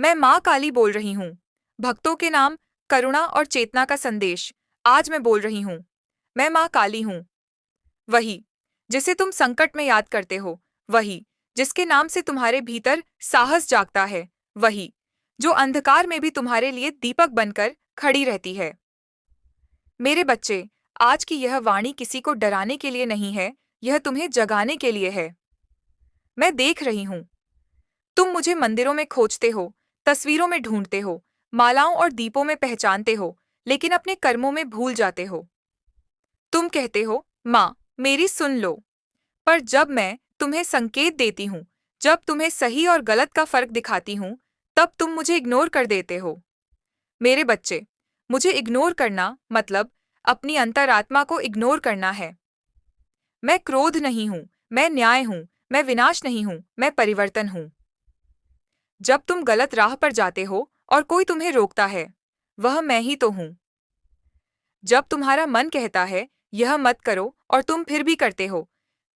मैं माँ काली बोल रही हूँ। भक्तों के नाम, करुणा और चेतना का संदेश आज मैं बोल रही हूँ। मैं माँ काली हूँ, वही जिसे तुम संकट में याद करते हो, वही जिसके नाम से तुम्हारे भीतर साहस जागता है, वही जो अंधकार में भी तुम्हारे लिए दीपक बनकर खड़ी रहती है। मेरे बच्चे, आज की यह वाणी किसी को डराने के लिए नहीं है, यह तुम्हें जगाने के लिए है। मैं देख रही हूँ, तुम मुझे मंदिरों में खोजते हो, तस्वीरों में ढूंढते हो, मालाओं और दीपों में पहचानते हो, लेकिन अपने कर्मों में भूल जाते हो। तुम कहते हो, माँ, मेरी सुन लो। पर जब मैं तुम्हें संकेत देती हूँ, जब तुम्हें सही और गलत का फर्क दिखाती हूँ, तब तुम मुझे इग्नोर कर देते हो। मेरे बच्चे, मुझे इग्नोर करना मतलब अपनी अंतरात्मा को इग्नोर करना है। मैं क्रोध नहीं हूँ, मैं न्याय हूँ, मैं विनाश नहीं हूँ, मैं परिवर्तन हूँ। जब तुम गलत राह पर जाते हो और कोई तुम्हें रोकता है, वह मैं ही तो हूँ। जब तुम्हारा मन कहता है, यह मत करो, और तुम फिर भी करते हो,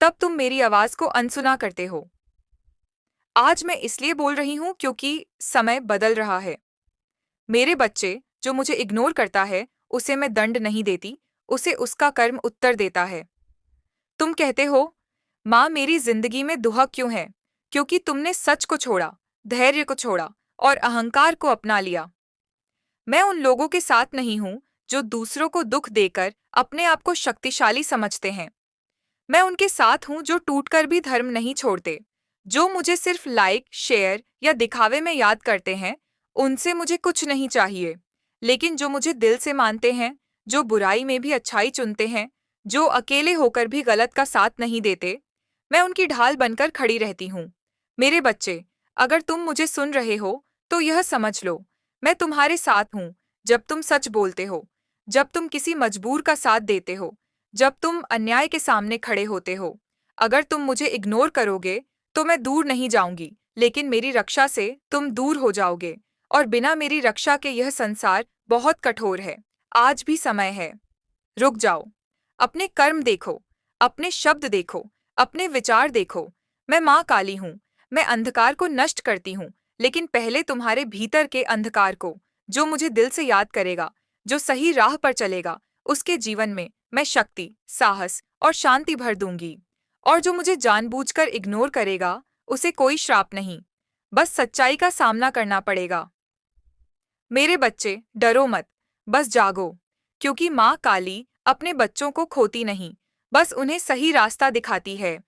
तब तुम मेरी आवाज को अनसुना करते हो। आज मैं इसलिए बोल रही हूँ क्योंकि समय बदल रहा है। मेरे बच्चे, जो मुझे इग्नोर करता है, उसे मैं दंड नहीं देती, उसे उसका कर्म उत्तर देता है। तुम कहते हो, माँ, मेरी जिंदगी में दुख क्यों है? क्योंकि तुमने सच को छोड़ा, धैर्य को छोड़ा और अहंकार को अपना लिया। मैं उन लोगों के साथ नहीं हूँ जो दूसरों को दुख देकर अपने आप को शक्तिशाली समझते हैं। मैं उनके साथ हूँ जो टूटकर भी धर्म नहीं छोड़ते, जो मुझे सिर्फ लाइक, शेयर या दिखावे में याद करते हैं। उनसे मुझे कुछ नहीं चाहिए, लेकिन जो मुझे दिल से मानते हैं, जो बुराई में भी अच्छाई चुनते हैं, जो अकेले होकर भी गलत का साथ नहीं देते, मैं उनकी ढाल बनकर खड़ी रहती हूँ। मेरे बच्चे, अगर तुम मुझे सुन रहे हो, तो यह समझ लो, मैं तुम्हारे साथ हूँ। जब तुम सच बोलते हो, जब तुम किसी मजबूर का साथ देते हो, जब तुम अन्याय के सामने खड़े होते हो। अगर तुम मुझे इग्नोर करोगे, तो मैं दूर नहीं जाऊंगी, लेकिन मेरी रक्षा से तुम दूर हो जाओगे, और बिना मेरी रक्षा के यह संसार बहुत कठोर है। आज भी समय है, रुक जाओ। अपने कर्म देखो, अपने शब्द देखो, अपने विचार देखो। मैं माँ काली हूँ, मैं अंधकार को नष्ट करती हूँ, लेकिन पहले तुम्हारे भीतर के अंधकार को, जो मुझे दिल से याद करेगा, जो सही राह पर चलेगा, उसके जीवन में मैं शक्ति, साहस और शांति भर दूंगी। और जो मुझे जानबूझकर इग्नोर करेगा, उसे कोई श्राप नहीं, बस सच्चाई का सामना करना पड़ेगा। मेरे बच्चे, डरो मत, बस जागो, क्योंकि माँ काली अपने बच्चों को खोती नहीं, बस उन्हें सही रास्ता दिखाती है।